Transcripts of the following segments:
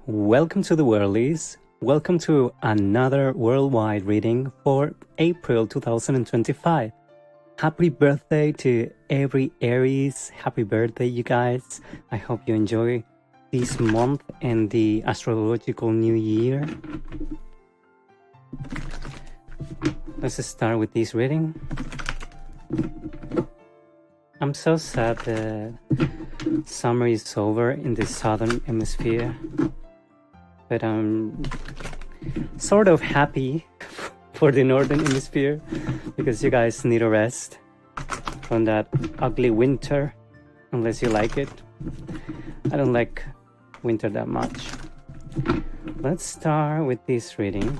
Welcome to the Worldies. Welcome to another worldwide reading for April 2025. Happy birthday to every Aries. Happy birthday, you guys. I hope you enjoy this month and the astrological new year. Let's start with this reading. I'm so sad that summer is over in the southern hemisphere, but I'm sort of happy for the northern hemisphere because you guys need a rest from that ugly winter, unless you like it. I don't like winter that much. Let's start with this reading,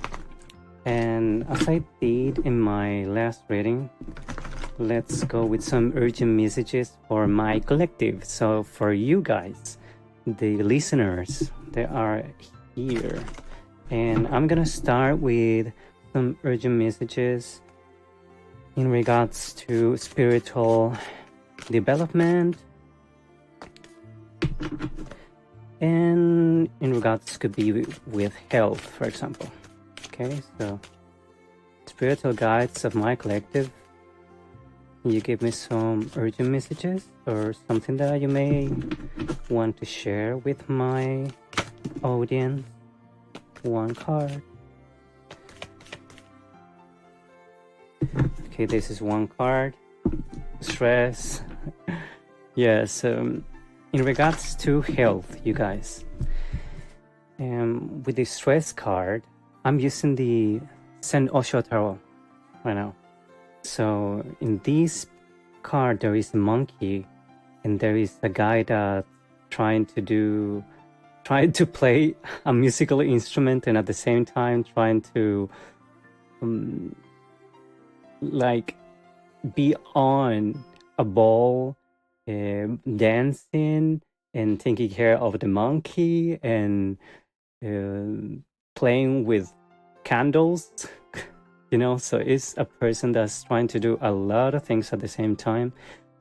and as I did in my last reading, let's go with some urgent messages for my collective. So for you guys, the listeners, they are here, and I'm gonna start with some urgent messages in regards to spiritual development, and in regards could be with health, for example. Okay, so spiritual guides of my collective, you give me some urgent messages or something that you may want to share with my audience. One card. Okay, this is one card. Stress. Yes, in regards to health, you guys, with the stress card, I'm using the Saint Osho Tarot right now. So in this card, there is a monkey, and there is a guy that's trying to play a musical instrument, and at the same time trying to like be on a ball, dancing and taking care of the monkey and playing with candles. You know, so it's a person that's trying to do a lot of things at the same time.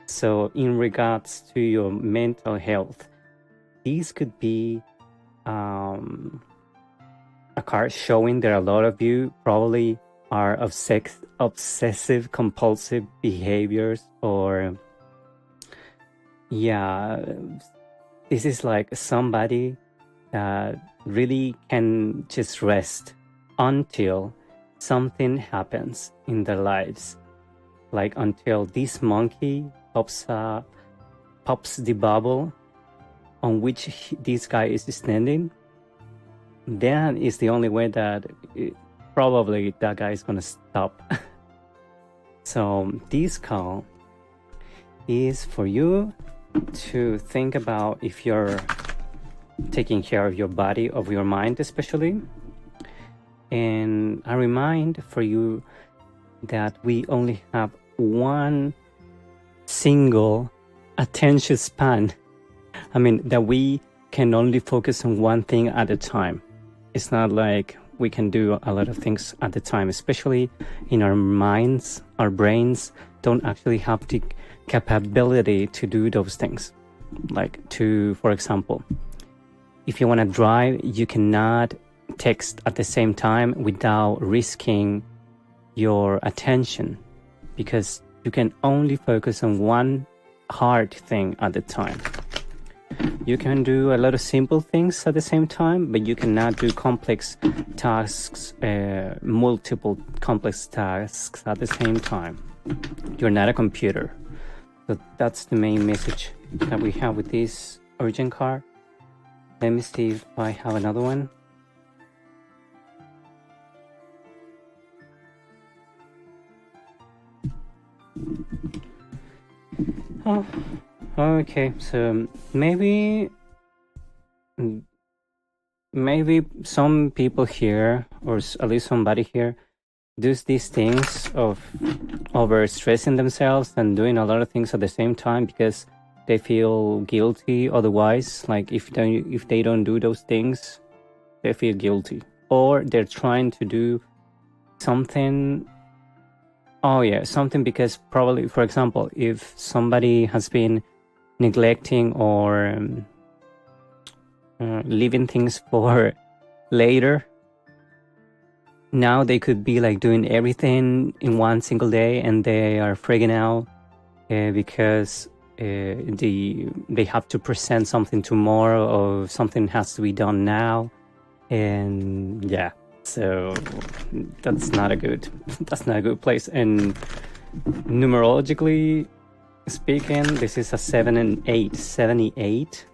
So in regards to your mental health, these could be a card showing that a lot of you probably are of obsessive compulsive behaviors, or this is like somebody that really can just rest until something happens in their lives, like until this monkey pops the bubble on which this guy is standing. Then is the only way that probably that guy is gonna stop. So this call is for you to think about if you're taking care of your body, of your mind especially. And I remind for you that we only have one single attention span. I mean, that we can only focus on one thing at a time. It's not like we can do a lot of things at a time, especially in our minds. Our brains don't actually have the capability to do those things. Like for example, if you want to drive, you cannot text at the same time without risking your attention, because you can only focus on one hard thing at a time. You can do a lot of simple things at the same time, but you cannot do complex tasks, multiple complex tasks at the same time. You're not a computer. So that's the main message that we have with this urgent card. Let me see if I have another one. Oh, okay. So maybe some people here, or at least somebody here, does these things of overstressing themselves and doing a lot of things at the same time because they feel guilty otherwise. Like if they don't do those things, they feel guilty, or they're trying to do something. Oh yeah, something because probably, for example, if somebody has been neglecting or leaving things for later. Now they could be like doing everything in one single day, and they are freaking out because they have to present something tomorrow, or something has to be done now. And yeah, so that's not a good place. And numerologically speaking, this is a 7 and 8, 78.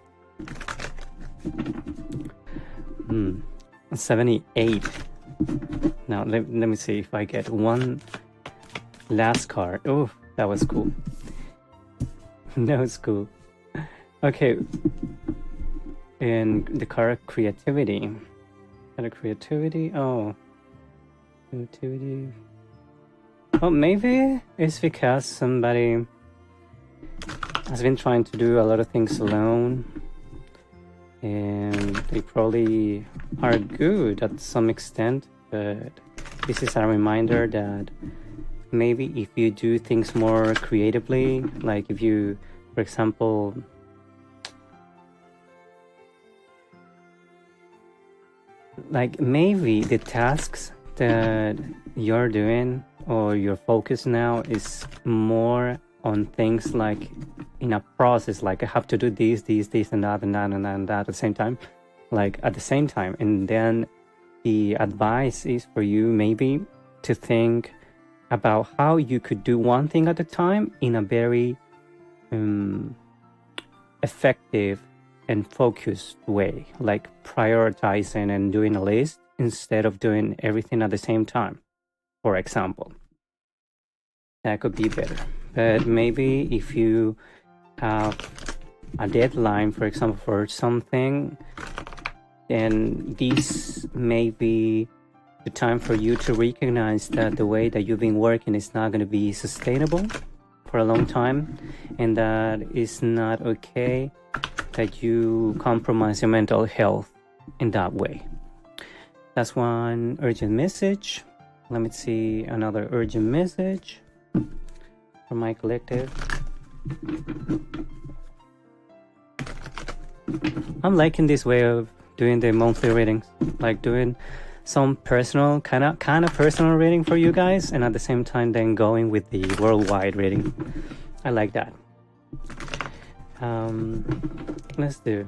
78. Now let me see if I get one last card. Oh, that was cool. That was cool. Okay. And the card creativity. Creativity. Oh, creativity. Oh, maybe it's because somebody has been trying to do a lot of things alone, and they probably are good at some extent, but this is a reminder that maybe if you do things more creatively, like if you, for example, like maybe the tasks that you're doing or your focus now is more on things like in a process, like I have to do this, and that, and that, and that at the same time, like at the same time. And then the advice is for you maybe to think about how you could do one thing at a time in a very effective and focused way, like prioritizing and doing a list instead of doing everything at the same time, for example. That could be better. But maybe if you have a deadline, for example, for something, then this may be the time for you to recognize that the way that you've been working is not going to be sustainable for a long time, and that it's not okay that you compromise your mental health in that way. That's one urgent message. Let me see another urgent message from my collective. I'm liking this way of doing the monthly readings, like doing some personal, kind of personal reading for you guys, and at the same time then going with the worldwide reading. I like that. Let's do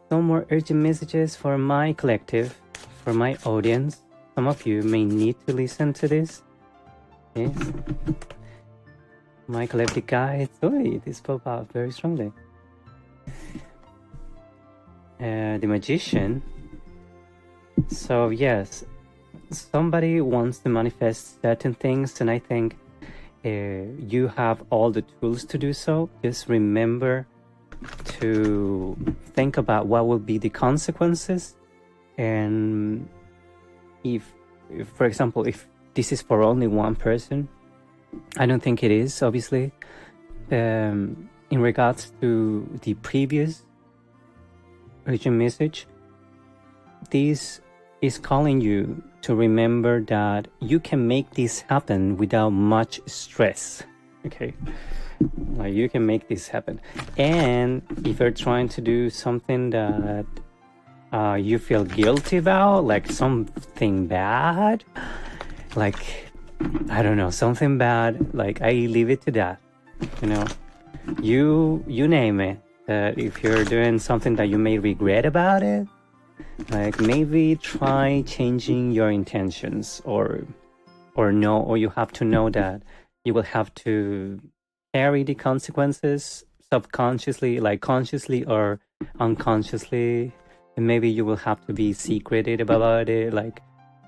some more urgent messages for my collective, for my audience. Some of you may need to listen to this. Yes. My collective guides. Oh, this pop out very strongly. The Magician. So yes, somebody wants to manifest certain things, and I think you have all the tools to do so. Just remember to think about what will be the consequences, and if for example, if this is for only one person, I don't think it is, obviously. In regards to the previous urgent message, this is calling you to remember that you can make this happen without much stress. Okay, like you can make this happen. And if you're trying to do something that you feel guilty about, like something bad, like I don't know, something bad, like I leave it to that, you know, you name it. If you're doing something that you may regret about it, like maybe try changing your intentions, or you have to know that you will have to carry the consequences subconsciously, like consciously or unconsciously, and maybe you will have to be secretive about it, like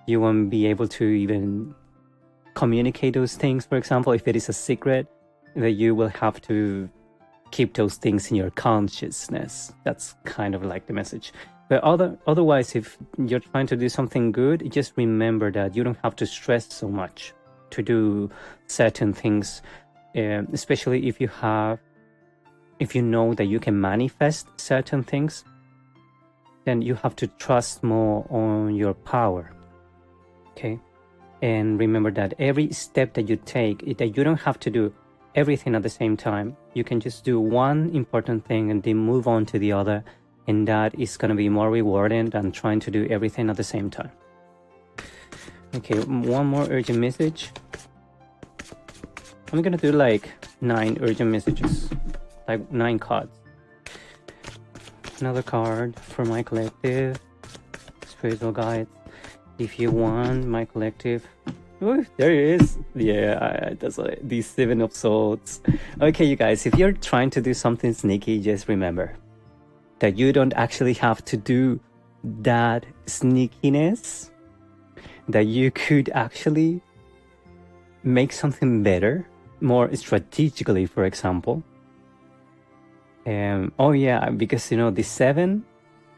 you won't be able to even communicate those things. For example, if it is a secret, that you will have to keep those things in your consciousness. That's kind of like the message. But otherwise, if you're trying to do something good, just remember that you don't have to stress so much to do certain things, especially if you know that you can manifest certain things, then you have to trust more on your power, okay? And remember that every step that you take, that you don't have to do everything at the same time. You can just do one important thing and then move on to the other, and that is going to be more rewarding than trying to do everything at the same time. Okay, one more urgent message. I'm gonna do like 9 urgent messages, like 9 cards. Another card for my collective, spiritual guides. If you want my collective, oh, there it is. Yeah, that's the 7 of Swords. Okay, you guys, if you're trying to do something sneaky, just remember that you don't actually have to do that sneakiness, that you could actually make something better, more strategically, for example. Oh yeah, because you know the 7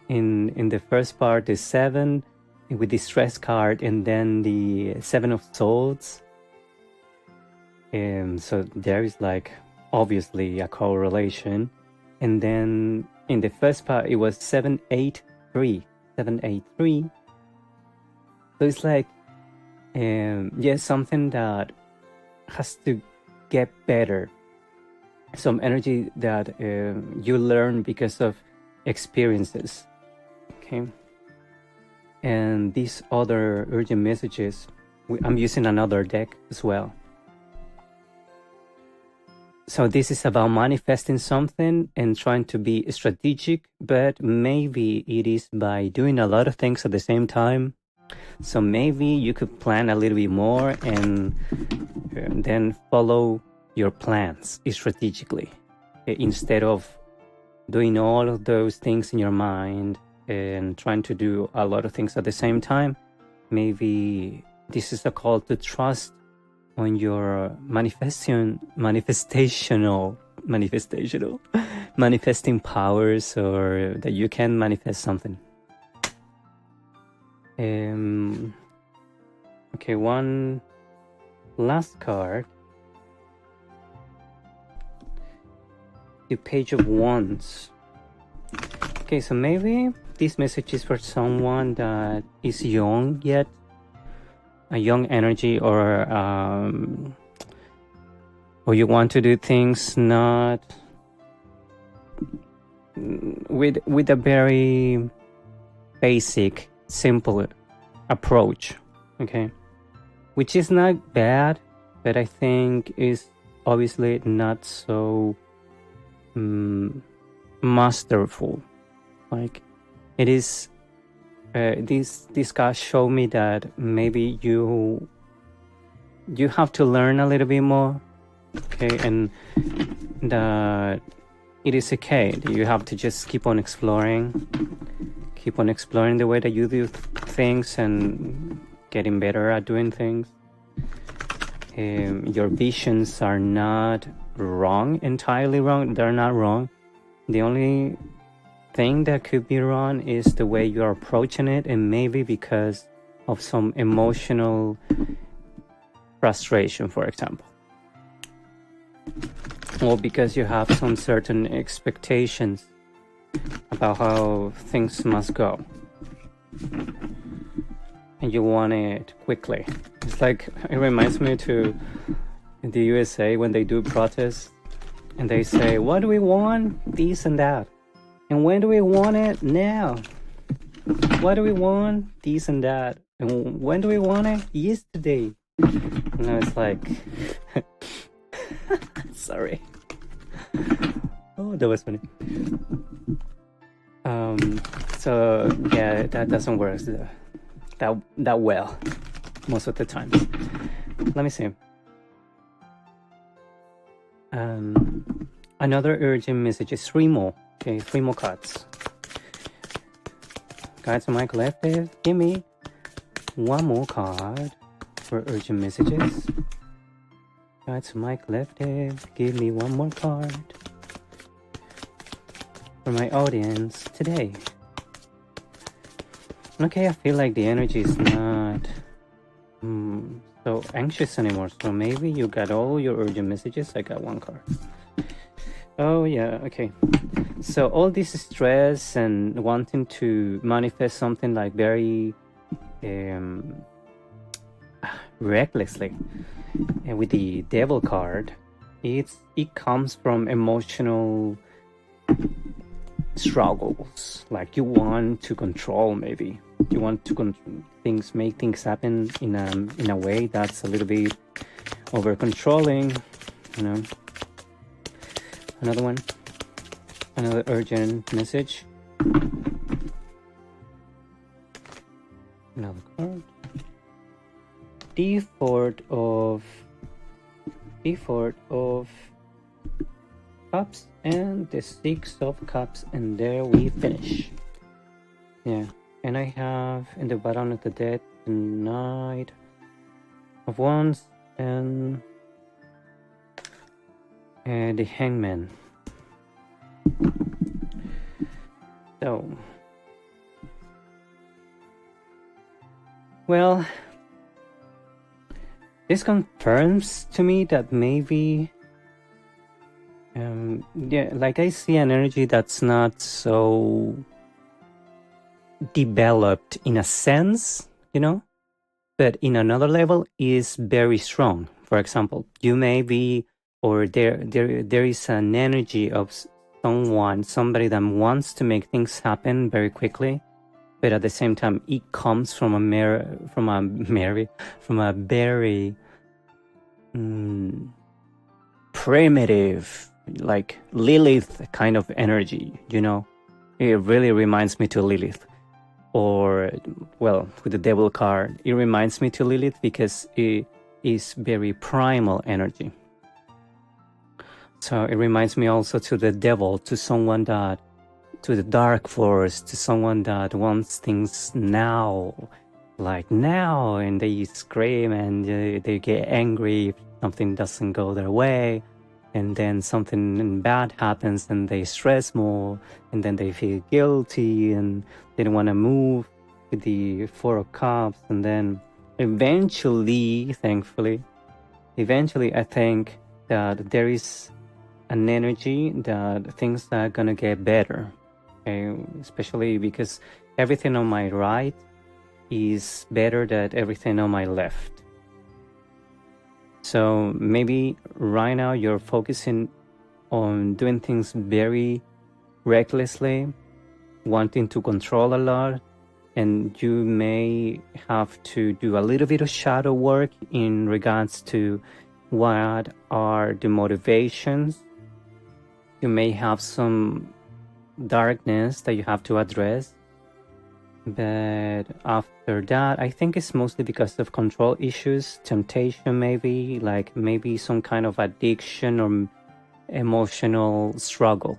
in the first part, the 7 with the stress card, and then the 7 of Swords. So there is like obviously a correlation, and then in the first part it was 783. So it's like yeah, something that has to get better, some energy that you learn because of experiences. Okay, and these other urgent messages, I'm using another deck as well. So this is about manifesting something and trying to be strategic, but maybe it is by doing a lot of things at the same time. So maybe you could plan a little bit more and then follow your plans strategically, instead of doing all of those things in your mind and trying to do a lot of things at the same time. Maybe this is a call to trust on your manifesting powers, or that you can manifest something. Okay, one last card. The Page of Wands. Okay, so maybe this message is for someone that is young yet, a young energy, or you want to do things not with a very basic, simple approach. Okay, which is not bad, but I think is obviously not so masterful. Like it is. This card showed me that maybe you have to learn a little bit more. Okay, and that it is okay. You have to just keep on exploring the way that you do things and getting better at doing things. Your visions are not wrong, entirely wrong. They're not wrong. The only thing that could be wrong is the way you're approaching it, and maybe because of some emotional frustration, for example, or because you have some certain expectations about how things must go and you want it quickly. It's like, it reminds me to the USA when they do protests and they say, what do we want? This and that. And when do we want it? Now. What do we want? This and that. And when do we want it? Yesterday. And I was like, sorry. Oh, that was funny. So yeah, that doesn't work that well most of the time. Let me see. Another urgent message is 3 more. Okay, 3 more cards. Guides on my collective, give me 1 more card for urgent messages. Guides on my collective, give me 1 more card for my audience today. Okay, I feel like the energy is not so anxious anymore. So maybe you got all your urgent messages. I got 1 card. Oh yeah, okay. So all this stress and wanting to manifest something like very recklessly, and with the Devil card, it comes from emotional struggles, like you want to control, maybe you want to make things happen in a way that's a little bit over controlling, you know. Another one, another urgent message. Another card. The Four of Cups and the Six of Cups, and there we finish. Yeah, and I have in the bottom of the deck the Knight of Wands and the Hangman. So, well, this confirms to me that maybe yeah, like I see an energy that's not so developed in a sense, you know, but in another level is very strong. For example, you may be, or there is an energy of somebody that wants to make things happen very quickly, but at the same time it comes from a very primitive, like Lilith kind of energy, you know. It really reminds me to Lilith. Or, well, with the Devil card, it reminds me to Lilith because it is very primal energy. So it reminds me also to the devil, to someone that, to the dark force, to someone that wants things now, like now, and they scream and they get angry if something doesn't go their way, and then something bad happens and they stress more, and then they feel guilty and they don't want to move with the Four of Cups, and then eventually, thankfully, I think that there is an energy that things are gonna get better, okay? Especially because everything on my right is better than everything on my left. So maybe right now you're focusing on doing things very recklessly, wanting to control a lot, and you may have to do a little bit of shadow work in regards to what are the motivations. You may have some darkness that you have to address, but after that, I think it's mostly because of control issues, temptation maybe, like maybe some kind of addiction or emotional struggle,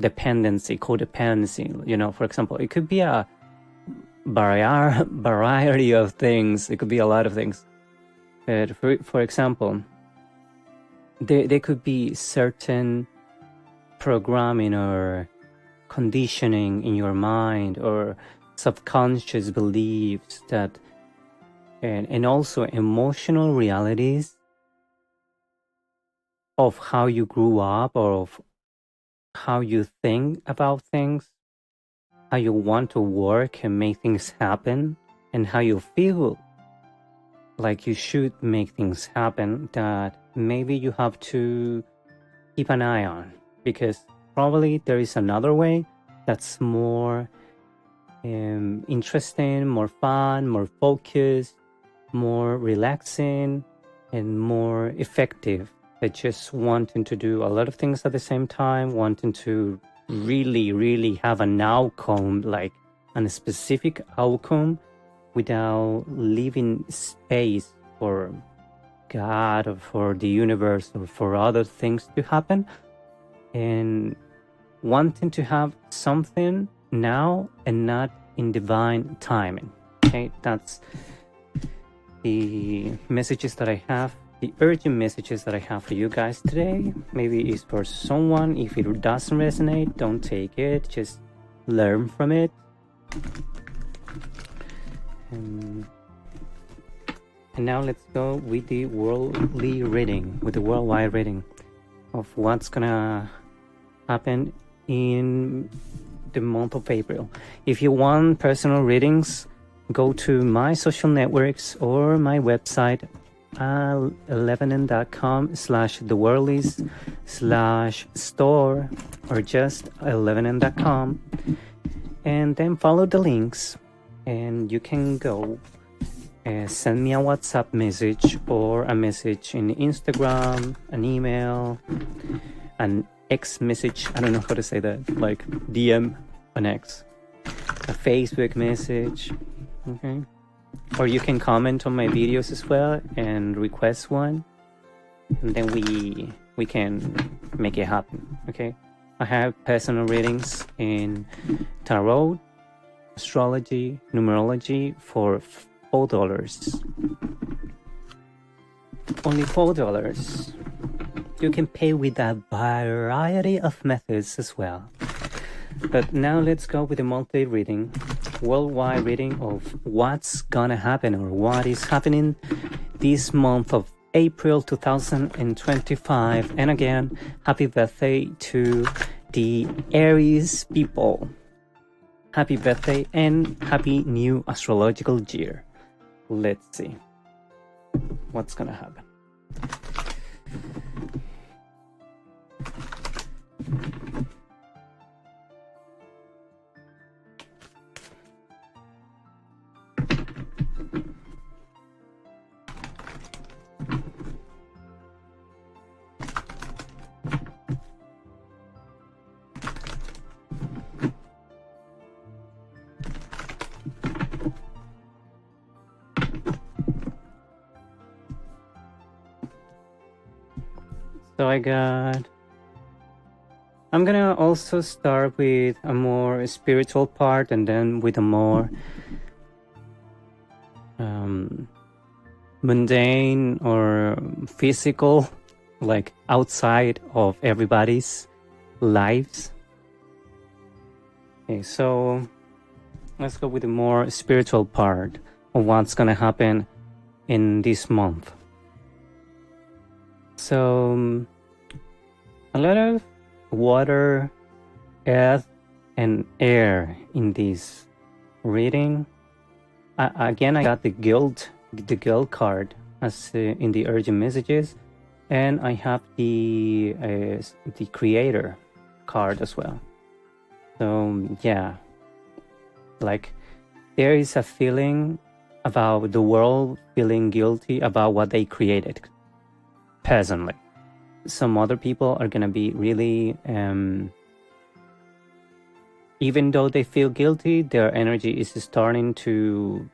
dependency, codependency, you know. For example, it could be a variety of things. It could be a lot of things. But for example, there could be certain programming or conditioning in your mind or subconscious beliefs that, and also emotional realities of how you grew up or of how you think about things, how you want to work and make things happen, and how you feel like you should make things happen, that maybe you have to keep an eye on, because probably there is another way that's more interesting, more fun, more focused, more relaxing, and more effective. But just wanting to do a lot of things at the same time, wanting to really have an outcome, like a specific outcome, without leaving space for God or for the universe or for other things to happen, and wanting to have something now and not in divine timing. Okay, that's the messages that I have, the urgent messages that I have for you guys today. Maybe it's for someone. If it doesn't resonate, don't take it, just learn from it. And now let's go with the worldly reading, with the worldwide reading of what's gonna happen in the month of April. If you want personal readings, go to my social networks or my website, 11n.com/theworldies/store or just 11n.com, and then follow the links, and you can go send me a WhatsApp message or a message in Instagram, an email, an X message. I don't know how to say that, like DM on X, a Facebook message, okay? Or you can comment on my videos as well and request one, and then we can make it happen, okay? I have personal readings in tarot, astrology, numerology for $4. Only $4. You can pay with a variety of methods as well. But now let's go with the monthly reading, worldwide reading of what's gonna happen or what is happening this month of April 2025. And again, happy birthday to the Aries people. Happy birthday and happy new astrological year. Let's see what's gonna happen. So I'm gonna also start with a more spiritual part and then with a more mundane or physical, like outside of everybody's lives. Okay, so let's go with the more spiritual part of what's gonna happen in this month. So a lot of water, earth, and air in this reading. Again, I got the guild card as in the urgent messages, and I have the creator card as well. So yeah, like there is a feeling about the world feeling guilty about what they created. Personally, some other people are gonna be really even though they feel guilty, their energy is starting to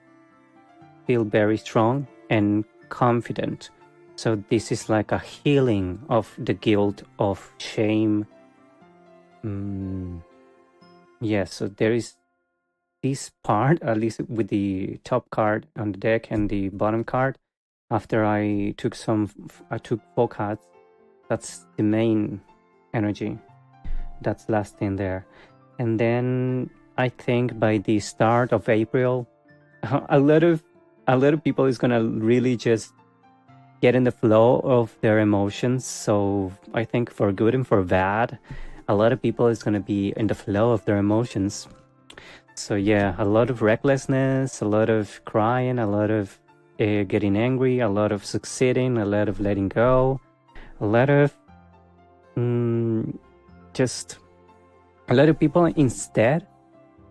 feel very strong and confident. So this is like a healing of the guilt, of shame. Yes, so there is this part, at least with the top card on the deck and the bottom card. After I took 4 cards. That's the main energy that's lasting there. And then I think by the start of April, a lot of people is gonna really just get in the flow of their emotions. So I think for good and for bad, a lot of people is gonna be in the flow of their emotions. So yeah, a lot of recklessness, a lot of crying, a lot of getting angry, a lot of succeeding, a lot of letting go, a lot of just a lot of people instead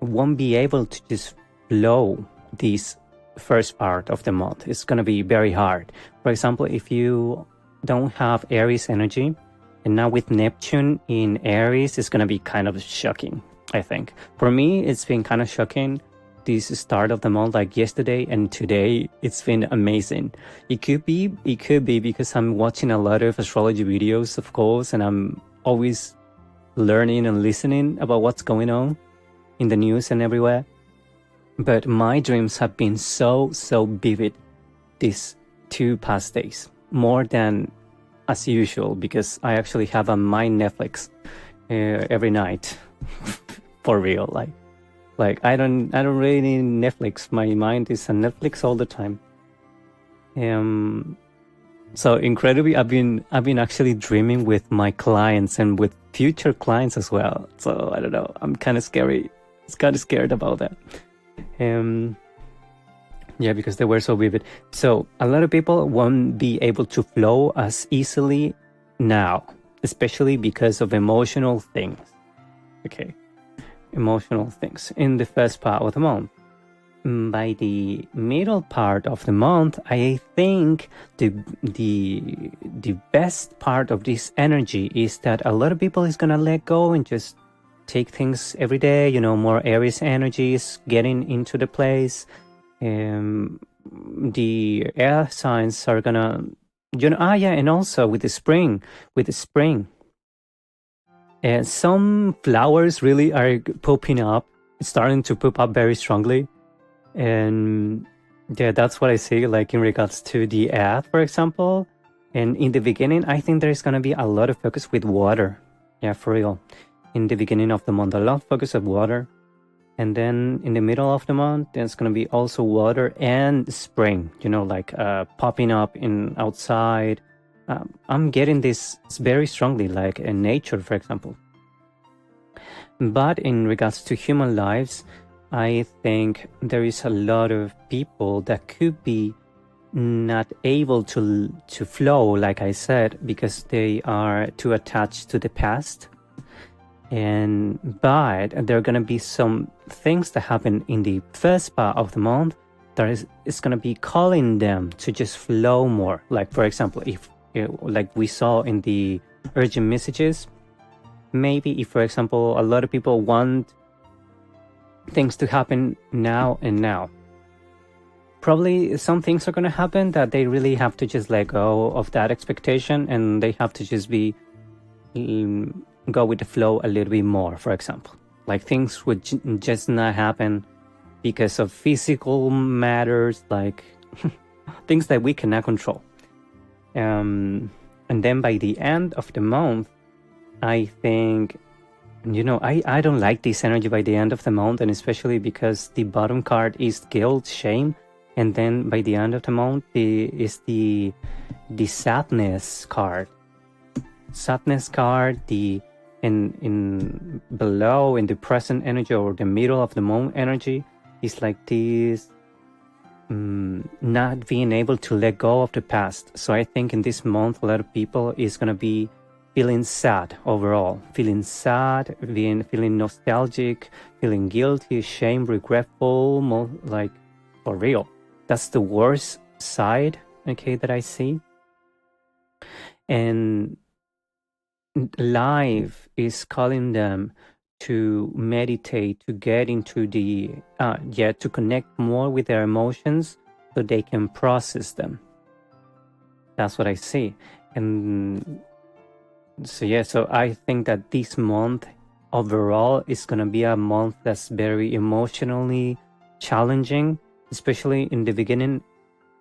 won't be able to just flow this first part of the month. It's going to be very hard. For example, if you don't have Aries energy, and now with Neptune in Aries, it's going to be kind of shocking, I think. For me, it's been kind of shocking this start of the month, like yesterday and today. It's been amazing. It could be because I'm watching a lot of astrology videos, of course, and I'm always learning and listening about what's going on in the news and everywhere. But my dreams have been so vivid these 2 past days, more than as usual, because I actually have a mind Netflix every night. For real, like I don't really need Netflix. My mind is on Netflix all the time. So incredibly, I've been actually dreaming with my clients and with future clients as well. So I don't know, I'm kind of scared about that. Yeah, because they were so vivid. So a lot of people won't be able to flow as easily now, especially because of emotional things. Okay, emotional things in the first part of the month. By the middle part of the month, I think the best part of this energy is that a lot of people is gonna let go and just take things every day. You know, more Aries energies getting into the place. The air signs are gonna, you know, and also with the spring, some flowers really are popping up, starting to pop up very strongly. And yeah, that's what I see, like in regards to the earth, for example. And in the beginning, I think there's gonna be a lot of focus with water. Yeah, for real. In the beginning of the month, a lot of focus of water. And then in the middle of the month, there's gonna be also water and spring, you know, like popping up in outside. I'm getting this very strongly, like in nature, for example. But in regards to human lives, I think there is a lot of people that could be not able to flow, like I said, because they are too attached to the past. But there are gonna be some things that happen in the first part of the month that is gonna be calling them to just flow more. Like, for example, if like we saw in the urgent messages, maybe if, for example, a lot of people want things to happen now and now, probably some things are going to happen that they really have to just let go of that expectation, and they have to just be go with the flow a little bit more. For example, like things would just not happen because of physical matters, like things that we cannot control. And then by the end of the month, I think, you know, I don't like this energy by the end of the month, and especially because the bottom card is guilt, shame, and then by the end of the month is the sadness card. Sadness card, in below in the present energy or the middle of the month energy is like this, not being able to let go of the past. So I think in this month a lot of people is gonna be feeling sad overall, feeling nostalgic, feeling guilty, shame, regretful, like for real. That's the worst side, okay, that I see. And life is calling them to meditate, to get into the, to connect more with their emotions so they can process them. That's what I see. And so yeah, so I think that this month overall is gonna be a month that's very emotionally challenging, especially in the beginning.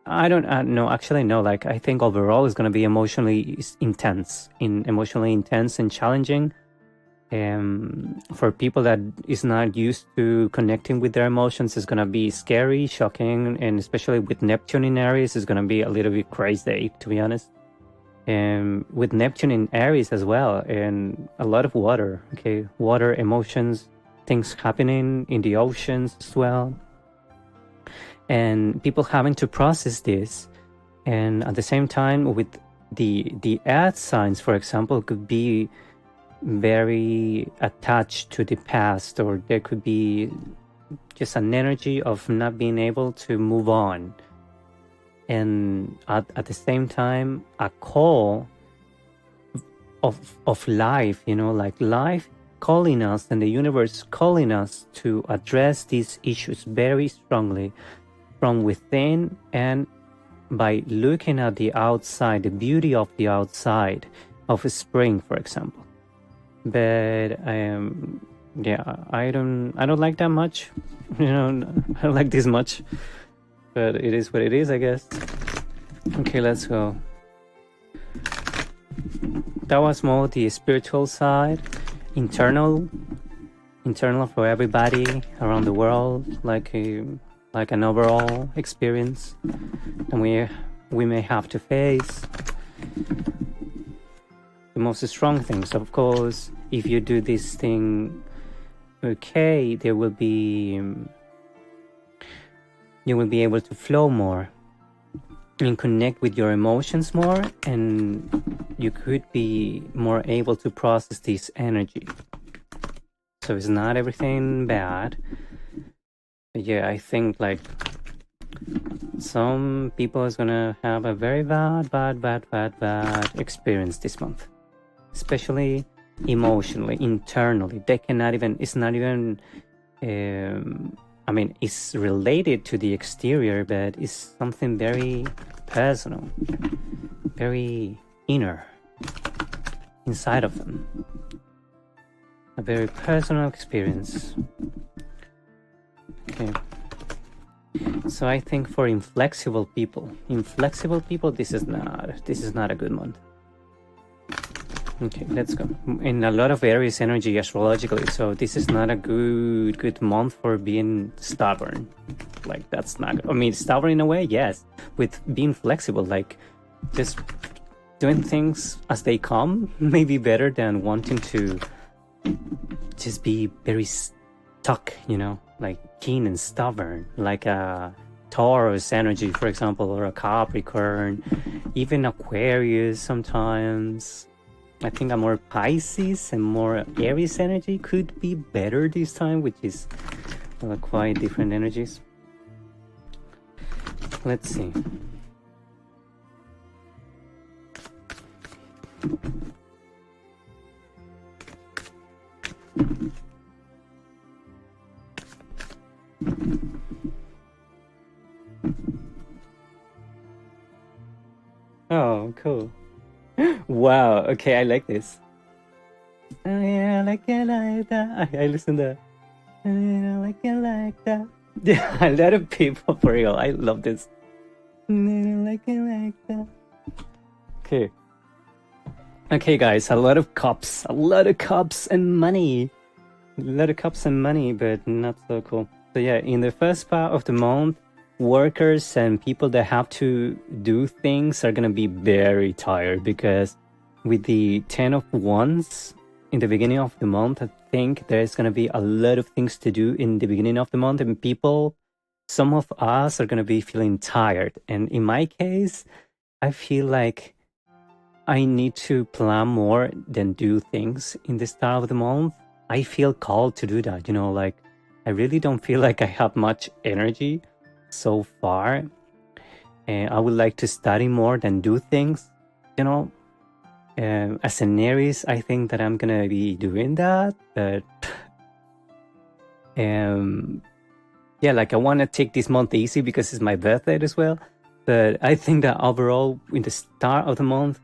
I don't know, actually no, like I think overall is gonna be emotionally intense and challenging. For people that is not used to connecting with their emotions, it's gonna be scary, shocking, and especially with Neptune in Aries, it's gonna be a little bit crazy, to be honest. With Neptune in Aries as well, and a lot of water, okay, water, emotions, things happening in the oceans as well, and people having to process this. And at the same time, with the earth signs, for example, could be very attached to the past, or there could be just an energy of not being able to move on. And at the same time, a call of life, you know, like life calling us and the universe calling us to address these issues very strongly from within, and by looking at the outside, the beauty of the outside of a spring, for example. But I don't like that much, you know, I don't like this much. But it is what it is, I guess. Okay, let's go. That was more the spiritual side, internal for everybody around the world, like an overall experience, and we may have to face the most strong things. Of course, if you do this thing, okay, there will be, you will be able to flow more and connect with your emotions more, and you could be more able to process this energy. So it's not everything bad. But yeah, I think like some people is gonna have a very bad experience this month, especially emotionally, internally. They cannot even, it's not even, I mean, it's related to the exterior, but it's something very personal, very inner, inside of them. A very personal experience. Okay. So I think for inflexible people, this is not a good month. Okay, let's go. In a lot of Aries energy astrologically, so this is not a good month for being stubborn. Like that's not, I mean, stubborn in a way, yes. With being flexible, like just doing things as they come, may be better than wanting to just be very stuck, you know, like keen and stubborn, like a Taurus energy, for example, or a Capricorn, even Aquarius sometimes. I think a more Pisces and more Aries energy could be better this time, which is quite different energies. Let's see. Oh, cool. Wow, okay, I like this. Oh yeah, I like it like that. I listen to that. Oh yeah, I like it like that. Yeah, a lot of people, for real, I love this. I like it like that. Okay. Okay, guys, a lot of cups and money. A lot of cups and money, but not so cool. So yeah, in the first part of the month, workers and people that have to do things are gonna be very tired, because with the 10 of Wands in the beginning of the month, I think there's gonna be a lot of things to do in the beginning of the month, and people, some of us are gonna be feeling tired. And in my case, I feel like I need to plan more than do things in the start of the month. I feel called to do that, you know, like I really don't feel like I have much energy so far, and I would like to study more than do things, you know. As an Aries, I think that I'm gonna be doing that, but yeah, like I want to take this month easy because it's my birthday as well. But I think that overall, in the start of the month,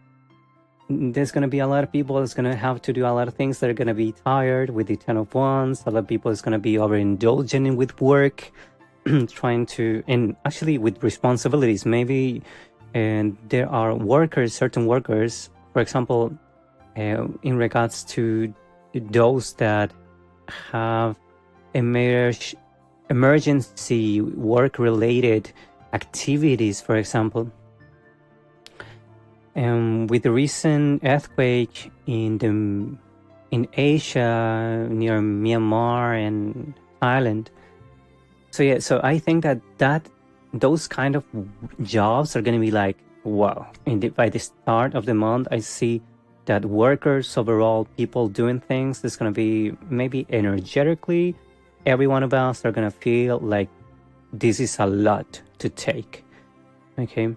there's going to be a lot of people that's going to have to do a lot of things that are going to be tired with the 10 of Wands. A lot of people is going to be overindulgent with work, trying to, and actually with responsibilities, maybe. And there are workers, certain workers, for example, in regards to those that have emergency work-related activities, for example. With the recent earthquake in Asia, near Myanmar and Thailand. So yeah, so I think that those kind of jobs are going to be like, wow. By the start of the month, I see that workers, overall, people doing things, is going to be maybe energetically, every one of us are going to feel like this is a lot to take, okay?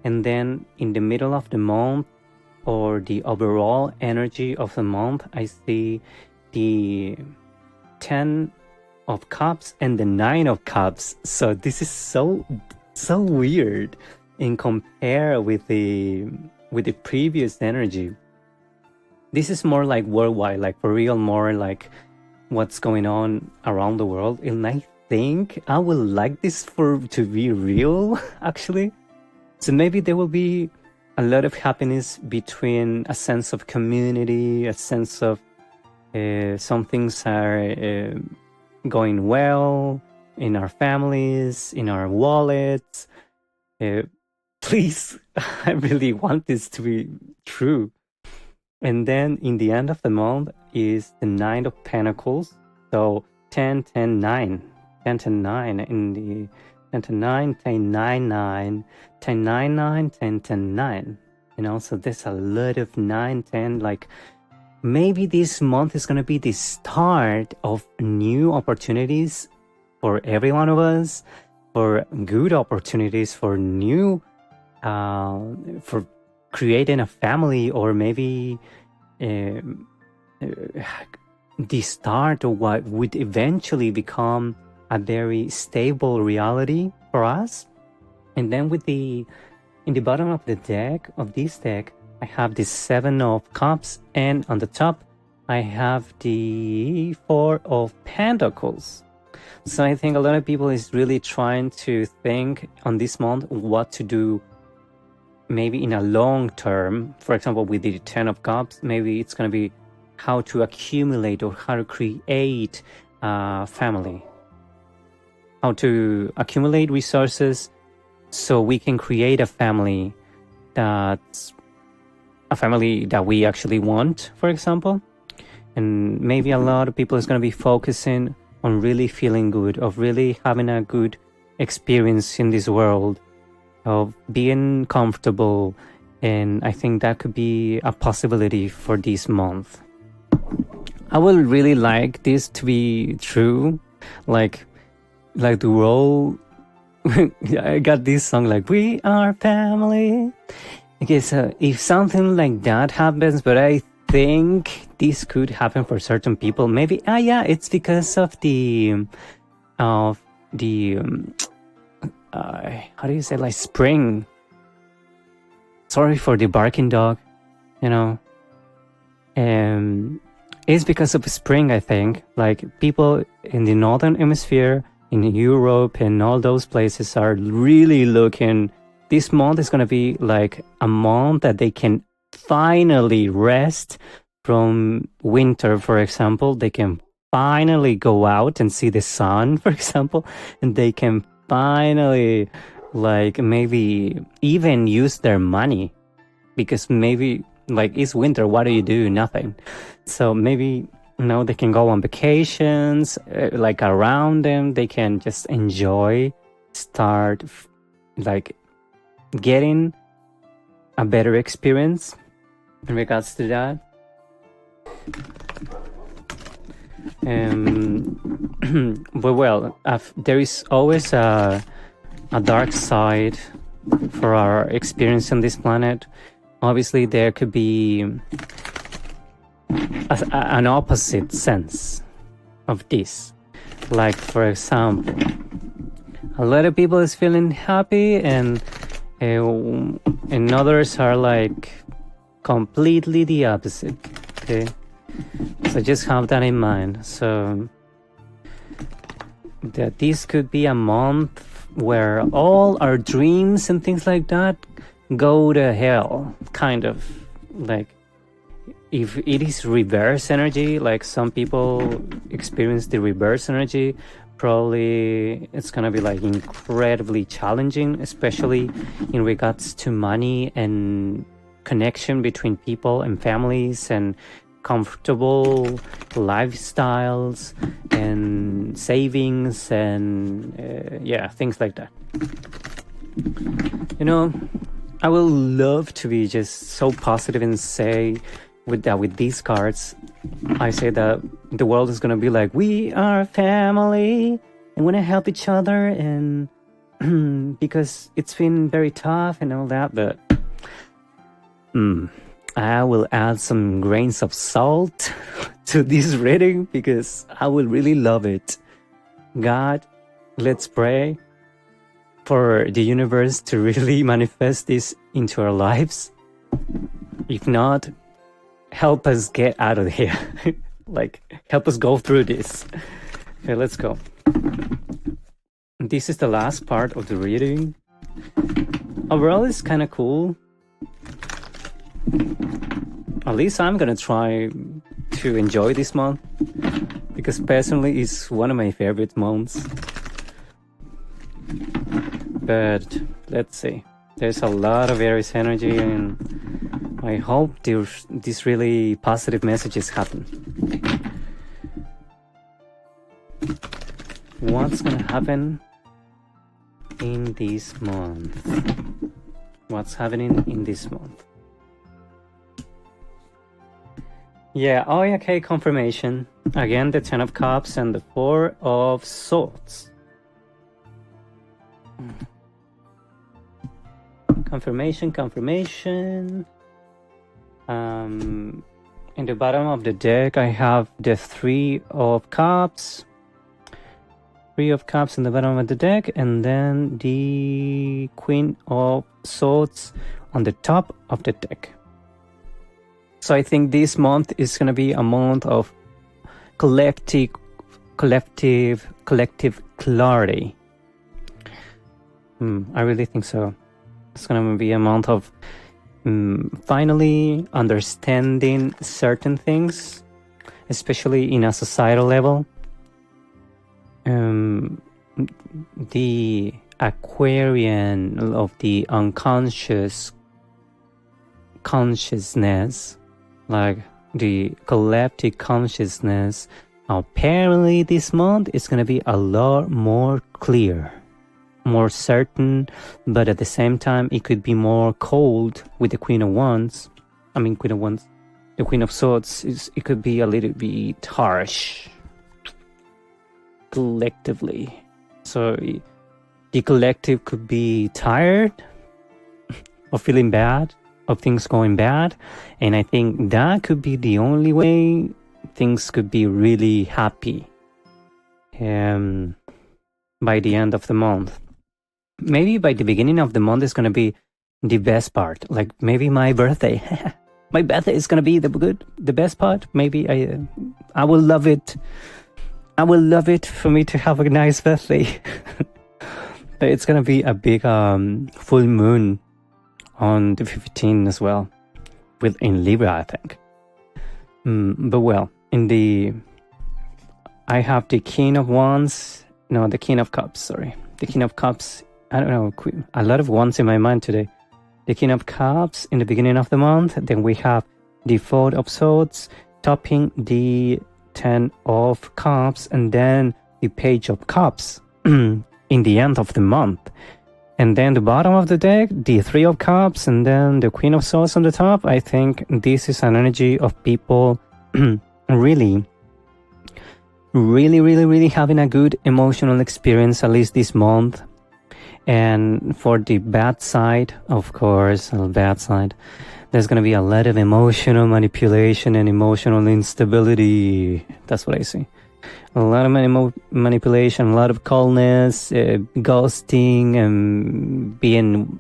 And then in the middle of the month, or the overall energy of the month, I see the 10 of Cups and the 9 of Cups. So this is so weird in compare with the previous energy. This is more like worldwide, like for real, more like what's going on around the world. And I think I would like this to be real, actually. So maybe there will be a lot of happiness between a sense of community, a sense of some things are going well in our families, in our wallets. Please, I really want this to be true. And then in the end of the month is the 9 of Pentacles. So 10, 10, 9. 10, 10, 9 in 10 to 9, 10, 9, 9, 10, 9, 9, 10, 10, 9. You know, so there's a lot of 9, 10. Like maybe this month is going to be the start of new opportunities for every one of us, for good opportunities, for new, for creating a family, or maybe the start of what would eventually become a very stable reality for us. And then in the bottom of the deck, of this deck, I have the 7 of Cups, and on the top, I have the 4 of Pentacles. So I think a lot of people is really trying to think on this month what to do, maybe in a long term. For example, with the 10 of Cups, maybe it's going to be how to accumulate or how to create a family. How to accumulate resources so we can create a family that's a family that we actually want, for example. And maybe a lot of people is going to be focusing on really feeling good, of really having a good experience in this world, of being comfortable. And I think that could be a possibility for this month. I would really like this to be true, like the world. I got this song like "We Are Family." Okay, so if something like that happens, but I think this could happen for certain people. Maybe yeah, it's because of the how do you say, like spring. Sorry for the barking dog, you know. It's because of spring, I think. Like people in the northern hemisphere, in Europe and all those places are really looking. This month is going to be like a month that they can finally rest from winter, for example. They can finally go out and see the sun, for example, and they can finally, like, maybe even use their money, because maybe, like, it's winter, what do you do? Nothing. So maybe, you know, they can go on vacations, like around them, they can just enjoy, start like getting a better experience in regards to that. But well, there is always a dark side for our experience on this planet. Obviously, there could be an opposite sense of this. Like, for example, a lot of people is feeling happy, and others are like completely the opposite. Okay, so just have that in mind. So that this could be a month where all our dreams and things like that go to hell, kind of. Like, if it is reverse energy, like some people experience the reverse energy, probably it's gonna be like incredibly challenging, especially in regards to money and connection between people and families, and comfortable lifestyles and savings, and things like that. You know, I would love to be just so positive and say with these cards, I say that the world is gonna be like, we are a family and want to help each other, and because it's been very tough and all that. But I will add some grains of salt to this reading, because I will really love it. God, let's pray for the universe to really manifest this into our lives. If not, help us get out of here. Like, help us go through this. Okay, let's go. This is the last part of the reading. Overall, it's kind of cool. At least I'm gonna try to enjoy this month, because personally it's one of my favorite months. But let's see. There's a lot of Aries energy, and I hope these really positive messages happen. What's gonna happen in this month? What's happening in this month? Yeah, oh, okay, confirmation. Again, the Ten of Cups and the Four of Swords. Confirmation. In the bottom of the deck, I have the Three of Cups. Three of Cups in the bottom of the deck, and then the Queen of Swords on the top of the deck. So I think this month is going to be a month of collective clarity. I really think so. It's going to be a month of finally understanding certain things, especially in a societal level. The Aquarian of the unconscious consciousness, like the collective consciousness, apparently this month is going to be a lot more clear, more certain, but at the same time it could be more cold with the Queen of Wands. The Queen of Swords, it could be a little bit harsh collectively. So the collective could be tired of feeling bad, of things going bad, and I think that could be the only way things could be really happy by the end of the month. Maybe by the beginning of the month is going to be the best part, like maybe my birthday. My birthday is going to be the best part. Maybe I will love it. I will love it for me to have a nice birthday. But it's going to be a big full moon on the 15th as well, in Libra, I think. But well, I have the King of Wands, the King of Cups, sorry. The King of Cups, I don't know, a lot of wands in my mind today. The King of Cups in the beginning of the month, then we have the Four of Swords, topping the Ten of Cups, and then the Page of Cups in the end of the month. And then the bottom of the deck, the Three of Cups, and then the Queen of Swords on the top. I think this is an energy of people really having a good emotional experience, at least this month. And for the bad side, of course, there's going to be a lot of emotional manipulation and emotional instability. That's what I see. A lot of manipulation, a lot of coldness, ghosting, and being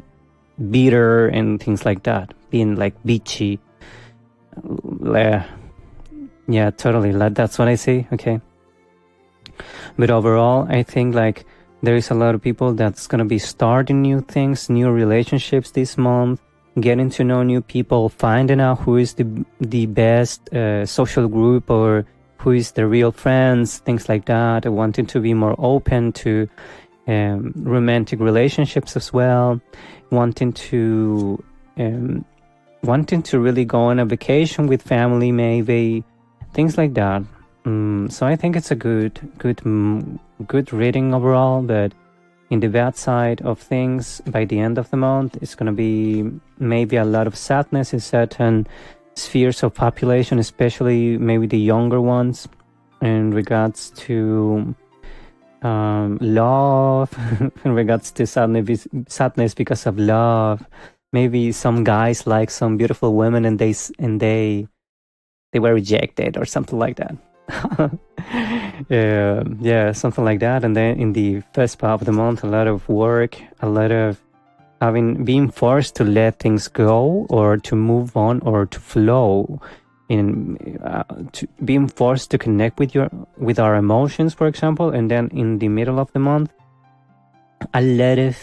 bitter and things like that. Being like bitchy. Yeah, totally. That's what I see. Okay. But overall, I think like there is a lot of people that's going to be starting new things, new relationships this month, getting to know new people, finding out who is the best social group or who is the real friends, things like that, wanting to be more open to romantic relationships as well, wanting to really go on a vacation with family, maybe, things like that. So I think it's a good reading overall, but in the bad side of things, by the end of the month, it's going to be maybe a lot of sadness in certain spheres of population, especially maybe the younger ones, in regards to love, in regards to sadness because of love. Maybe some guys like some beautiful women and they were rejected or something like that. Yeah, something like that. And then in the first part of the month, a lot of work, a lot of being forced to let things go or to move on or to flow, to being forced to connect with our emotions, for example. And then in the middle of the month, a lot of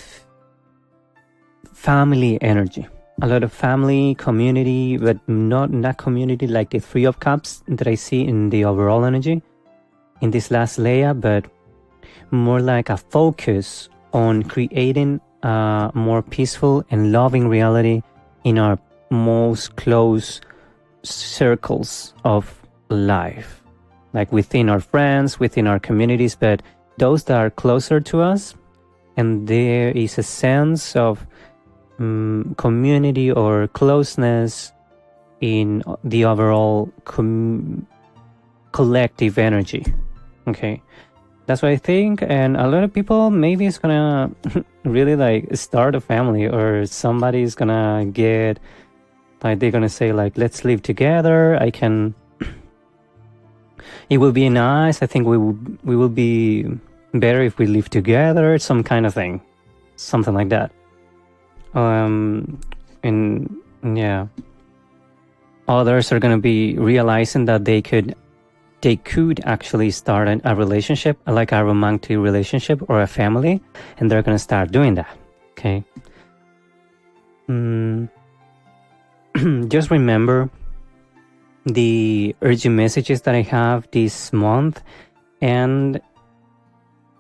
family energy, a lot of family, community, but not community like the Three of Cups that I see in the overall energy in this last layer, but more like a focus on creating a more peaceful and loving reality in our most close circles of life, like within our friends, within our communities, but those that are closer to us, and there is a sense of community or closeness in the overall collective energy. Okay, that's what I think. And a lot of people maybe is gonna really like start a family, or somebody's gonna get like, they're gonna say like, let's live together. It will be nice. I think we will be better if we live together, some kind of thing, something like that. And yeah, others are gonna be realizing that they could actually start a relationship, like a romantic relationship or a family, and they're gonna start doing that. Okay. Just remember the urgent messages that I have this month, and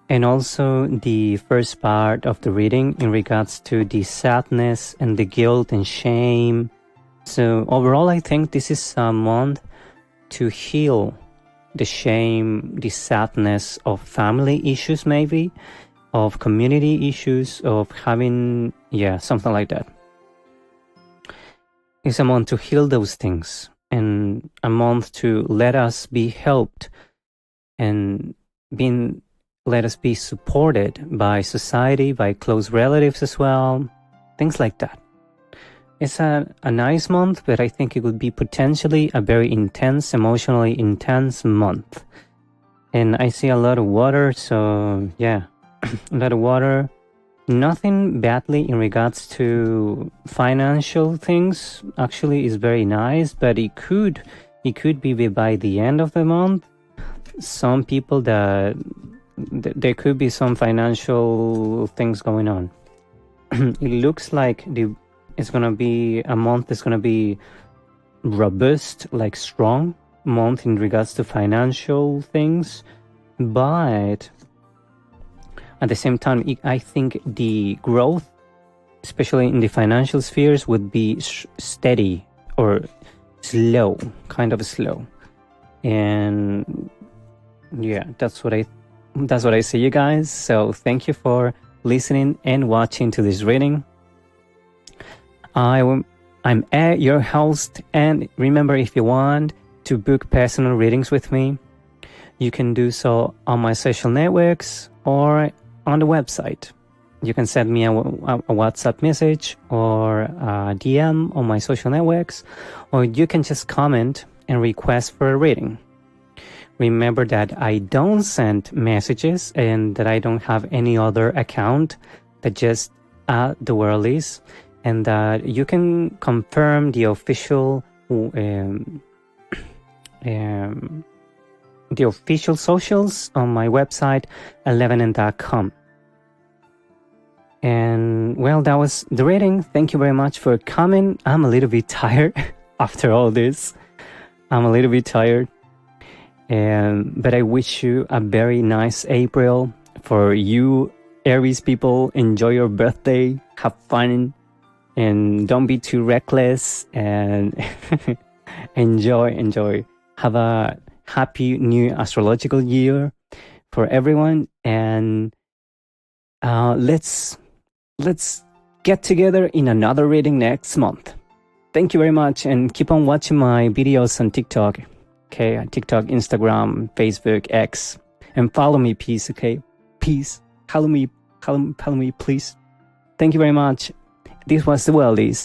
also the first part of the reading in regards to the sadness and the guilt and shame. So overall, I think this is a month to heal the shame, the sadness of family issues, maybe of community issues, of having, something like that. It's a month to heal those things, and a month to let us be helped and let us be supported by society, by close relatives as well, things like that. It's a nice month, but I think it would be potentially a very intense, emotionally intense month. And I see a lot of water, so yeah, a lot of water. Nothing badly in regards to financial things. Actually, is very nice, but it could be by the end of the month. Some people that there could be some financial things going on. It looks like it's gonna be a month that's gonna be robust, like strong month in regards to financial things, but at the same time, I think the growth, especially in the financial spheres, would be steady or slow, kind of slow. And yeah, that's what I see, you guys. So thank you for listening and watching to this reading. I'm Ed, your host, and remember, if you want to book personal readings with me, you can do so on my social networks or on the website. You can send me a WhatsApp message or a DM on my social networks, or you can just comment and request for a reading. Remember that I don't send messages and that I don't have any other account, that just the Worldies, and that you can confirm the official socials on my website, 11and.com. And well, that was the reading. Thank you very much for coming. I'm a little bit tired after all this. I'm a little bit tired. But I wish you a very nice April. For you Aries people, enjoy your birthday, have fun, and don't be too reckless, and enjoy. Have a happy new astrological year for everyone, and let's get together in another reading next month. Thank you very much, and keep on watching my videos on TikTok. Okay, on TikTok, Instagram, Facebook, X, and follow me, please. Okay, please follow me, please. Thank you very much. This was the Worldies.